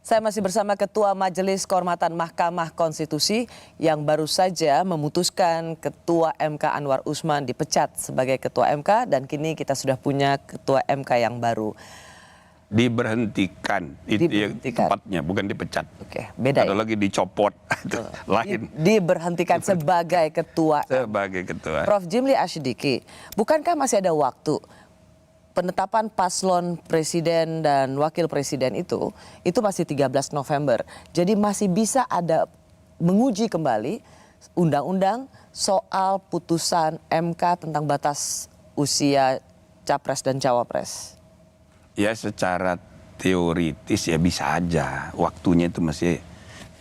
Saya masih bersama Ketua Majelis Kehormatan Mahkamah Konstitusi yang baru saja memutuskan Ketua MK Anwar Usman dipecat sebagai Ketua MK dan kini kita sudah punya Ketua MK yang baru. Diberhentikan, itu yang tepatnya, bukan dipecat. Oke, beda. Ada lagi dicopot, lain. Diberhentikan sebagai Ketua. Sebagai Ketua. Prof. Jimli Asyidiki, bukankah masih ada waktu? Penetapan paslon presiden dan wakil presiden itu masih 13 November. Jadi masih bisa ada menguji kembali undang-undang soal putusan MK tentang batas usia capres dan cawapres. Ya secara teoritis ya bisa aja, waktunya itu masih,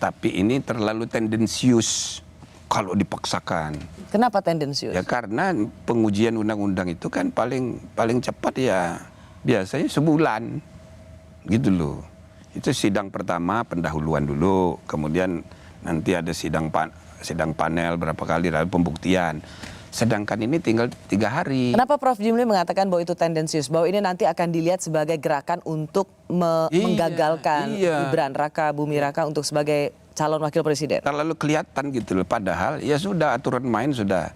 tapi ini terlalu tendensius kalau dipaksakan. Kenapa tendensius? Ya karena pengujian undang-undang itu kan paling cepat ya biasanya sebulan gitu loh. Itu sidang pertama pendahuluan dulu, kemudian nanti ada sidang panel berapa kali lalu pembuktian. Sedangkan ini tinggal 3 hari. Kenapa Prof. Jimli mengatakan bahwa itu tendensius, bahwa ini nanti akan dilihat sebagai gerakan untuk menggagalkan Gibran Raka Buming Raka untuk sebagai calon wakil presiden? Terlalu kelihatan gitu loh, padahal ya sudah aturan main sudah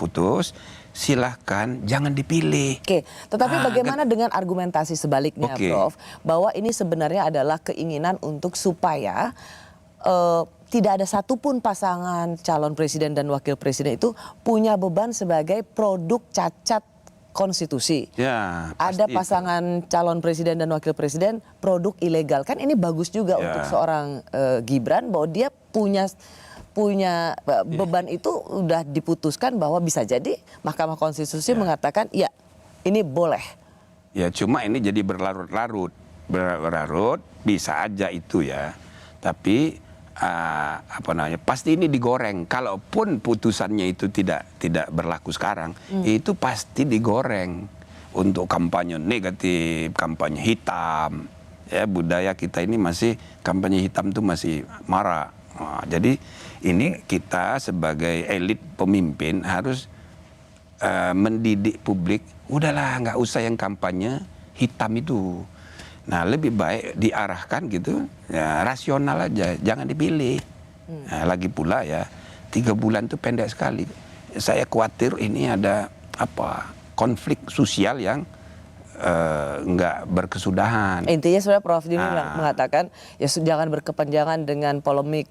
putus, silahkan jangan dipilih. Oke, tetapi bagaimana dengan argumentasi sebaliknya, Prof, bahwa ini sebenarnya adalah keinginan untuk supaya tidak ada satupun pasangan calon presiden dan wakil presiden itu punya beban sebagai produk cacat konstitusi. Ya, ada pasangan calon presiden dan wakil presiden produk ilegal. Kan ini bagus juga untuk seorang Gibran bahwa dia punya beban itu udah diputuskan bahwa bisa jadi Mahkamah Konstitusi mengatakan ya ini boleh. Ya cuma ini jadi berlarut-larut bisa aja itu ya. Tapi pasti ini digoreng. Kalaupun putusannya itu tidak berlaku sekarang, itu pasti digoreng untuk kampanye negatif, kampanye hitam. Ya budaya kita ini masih kampanye hitam itu masih marak. Nah, jadi ini kita sebagai elit pemimpin harus mendidik publik. Udahlah, nggak usah yang kampanye hitam itu. Nah lebih baik diarahkan gitu, ya rasional aja, jangan dipilih. Nah, lagi pula ya 3 bulan itu pendek sekali. Saya khawatir ini ada konflik sosial yang nggak berkesudahan. Intinya sebenarnya Prof. Jimli mengatakan ya jangan berkepanjangan dengan polemik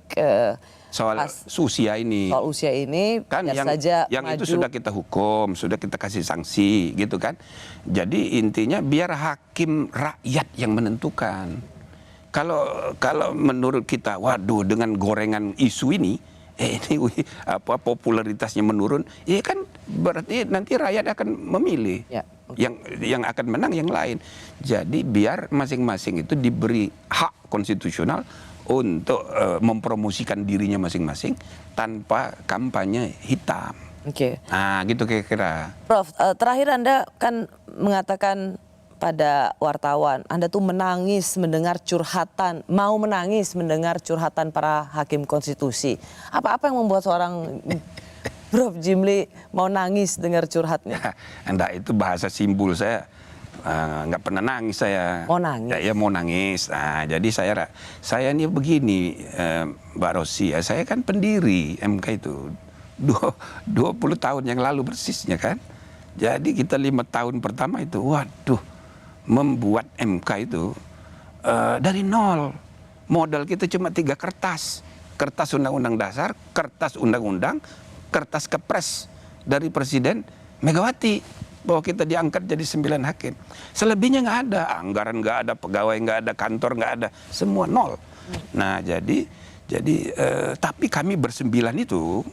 soal usia ini. Soal usia ini kan yang itu sudah kita hukum, sudah kita kasih sanksi gitu kan. Jadi intinya biar hakim rakyat yang menentukan. Kalau menurut kita, waduh dengan gorengan isu ini popularitasnya menurun, ya kan berarti nanti rakyat akan memilih. Ya. Yang akan menang yang lain. Jadi biar masing-masing itu diberi hak konstitusional untuk mempromosikan dirinya masing-masing tanpa kampanye hitam. Oke. Nah gitu kira-kira. Prof, terakhir Anda kan mengatakan pada wartawan, Anda tuh menangis mendengar curhatan, mau menangis mendengar curhatan para hakim konstitusi. Apa yang membuat seorang Prof. Jimli mau nangis dengar curhatnya? Enggak, itu bahasa simbol saya. Nggak pernah nangis saya. Mau nangis? Ya mau nangis. Nah, jadi saya ini begini, Mbak Rosi, ya, saya kan pendiri MK itu 20 tahun yang lalu persisnya kan. Jadi kita 5 tahun pertama itu, waduh, membuat MK itu dari nol. Modal kita cuma 3 kertas. Kertas undang-undang dasar, kertas undang-undang, kertas kepres dari Presiden Megawati. Bahwa kita diangkat jadi 9 hakim. Selebihnya nggak ada, anggaran nggak ada, pegawai nggak ada, kantor nggak ada, semua nol. Nah jadi tapi kami bersembilan itu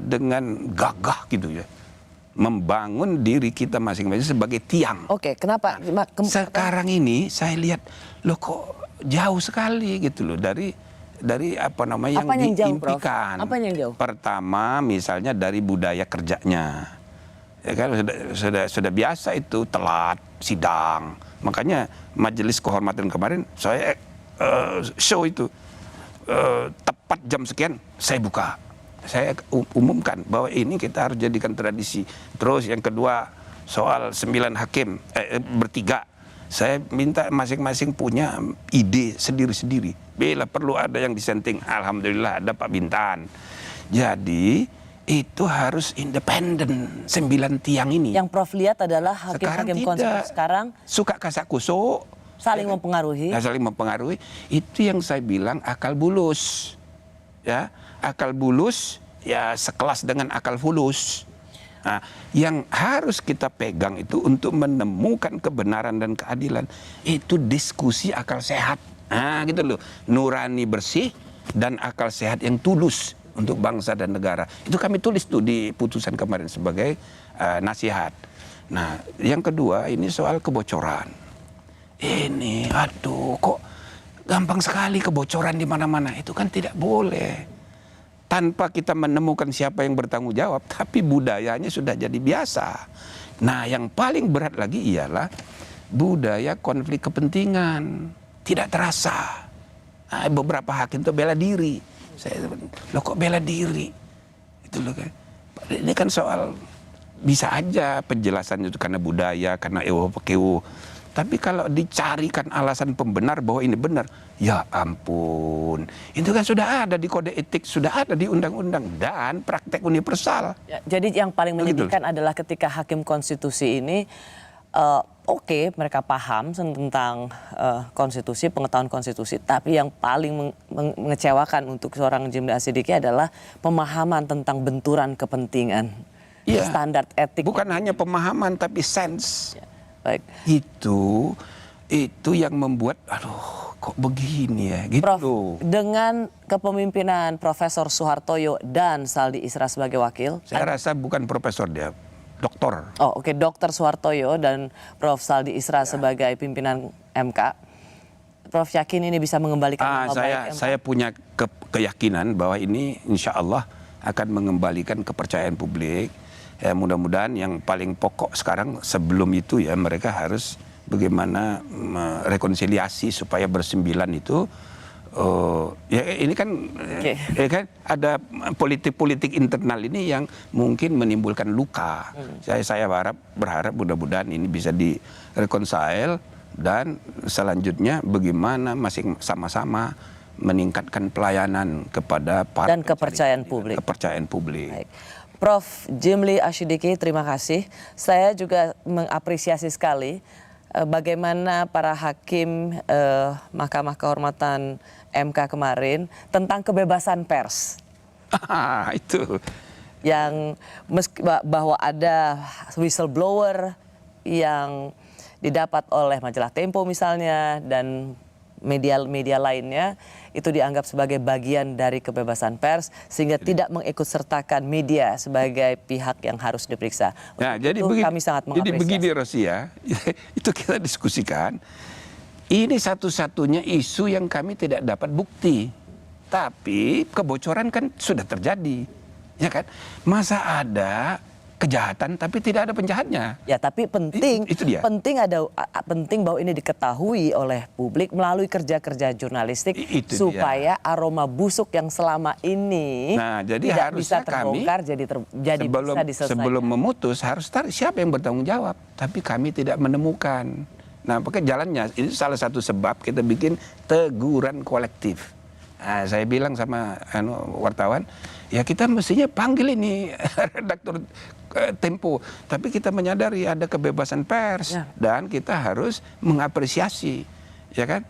dengan gagah gitu ya, membangun diri kita masing-masing sebagai tiang. Oke, kenapa? Sekarang ini saya lihat loh kok jauh sekali gitu loh dari yang diimpikan. Apa yang jauh? Pertama misalnya dari budaya kerjanya. Ya kan sudah biasa itu telat sidang. Makanya Majelis Kehormatan kemarin saya show itu tepat jam sekian saya buka. Saya umumkan bahwa ini kita harus jadikan tradisi. Terus yang kedua soal 9 hakim bertiga. Saya minta masing-masing punya ide sendiri-sendiri. Bila perlu ada yang disenting, alhamdulillah ada Pak Bintan. Jadi itu harus independen 9 tiang ini. Yang Prof lihat adalah hakim-hakim konstitusi sekarang suka kasak kusuk, saling mempengaruhi. saling mempengaruhi. Itu yang saya bilang akal bulus. Ya, akal bulus ya sekelas dengan akal fulus. Nah, yang harus kita pegang itu untuk menemukan kebenaran dan keadilan itu diskusi akal sehat. Nah, gitu loh. Nurani bersih dan akal sehat yang tulus untuk bangsa dan negara. Itu kami tulis tuh di putusan kemarin sebagai nasihat. Nah, yang kedua ini soal kebocoran. Ini, aduh, kok gampang sekali kebocoran di mana-mana. Itu kan tidak boleh. Tanpa kita menemukan siapa yang bertanggung jawab, tapi budayanya sudah jadi biasa. Nah, yang paling berat lagi ialah budaya konflik kepentingan. Tidak terasa. Nah, beberapa hakim itu bela diri. Loh kok bela diri? Itu loh kan. Ini kan soal bisa aja penjelasannya itu karena budaya, karena ewo. Tapi kalau dicarikan alasan pembenar bahwa ini benar, ya ampun. Itu kan sudah ada di kode etik, sudah ada di undang-undang dan praktek universal. Ya, jadi yang paling menyedihkan adalah ketika hakim konstitusi ini, oke, mereka paham tentang konstitusi, pengetahuan konstitusi, tapi yang paling mengecewakan untuk seorang Jimli Asidiki adalah pemahaman tentang benturan kepentingan, standar etik. Bukan hanya pemahaman, tapi sense. Ya. Baik. Itu yang membuat, aduh, kok begini ya, gitu. Prof, dengan kepemimpinan Profesor Suhartoyo dan Saldi Isra sebagai wakil. Saya rasa bukan profesor dia, doktor. Oh, oke, Dr. Suhartoyo dan Prof Saldi Isra sebagai pimpinan MK. Prof yakin ini bisa mengembalikan nama baik MK? Saya punya keyakinan bahwa ini insya Allah akan mengembalikan kepercayaan publik. Ya, mudah-mudahan yang paling pokok sekarang sebelum itu ya mereka harus bagaimana rekonsiliasi supaya bersembilan itu ya ini kan ya kan ada politik internal ini yang mungkin menimbulkan luka. Saya berharap mudah-mudahan ini bisa direkonsile dan selanjutnya bagaimana masing sama-sama meningkatkan pelayanan kepada para dan kepercayaan publik. Kepercayaan publik. Baik. Prof Jimli Asidiki, terima kasih. Saya juga mengapresiasi sekali bagaimana para hakim Mahkamah Kehormatan MK kemarin tentang kebebasan pers. Itu. Yang bahwa ada whistleblower yang didapat oleh majalah Tempo misalnya dan media-media lainnya itu dianggap sebagai bagian dari kebebasan pers sehingga tidak mengikutsertakan media sebagai pihak yang harus diperiksa. Nah, jadi itu kami sangat mengapresiasi. Jadi begini Rosia, itu kita diskusikan. Ini satu-satunya isu yang kami tidak dapat bukti. Tapi kebocoran kan sudah terjadi. Ya kan? Masa ada kejahatan tapi tidak ada penjahatnya. Ya, tapi penting itu dia. penting bahwa ini diketahui oleh publik melalui kerja-kerja jurnalistik supaya aroma busuk yang selama ini tidak bisa terbongkar jadi bisa diselesaikan. Sebelum memutus harus siapa yang bertanggung jawab, tapi kami tidak menemukan. Nah, pakai jalannya ini salah satu sebab kita bikin teguran kolektif. Nah, saya bilang sama wartawan, ya kita mestinya panggil ini redaktur Tempo, tapi kita menyadari ada kebebasan pers dan kita harus mengapresiasi, ya kan,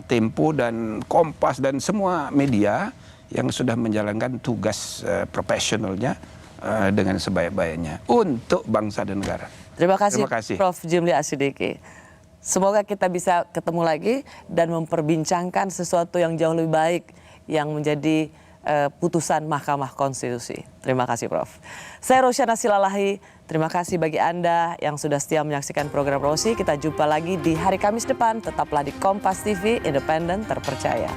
Tempo dan Kompas dan semua media yang sudah menjalankan tugas profesionalnya dengan sebaik-baiknya untuk bangsa dan negara. Terima kasih. Prof Jimli Asidiki. Semoga kita bisa ketemu lagi dan memperbincangkan sesuatu yang jauh lebih baik yang menjadi putusan Mahkamah Konstitusi. Terima kasih Prof. Saya Rosyana Silalahi, terima kasih bagi Anda yang sudah setia menyaksikan program Rosi. Kita jumpa lagi di hari Kamis depan, tetaplah di Kompas TV, independen, terpercaya.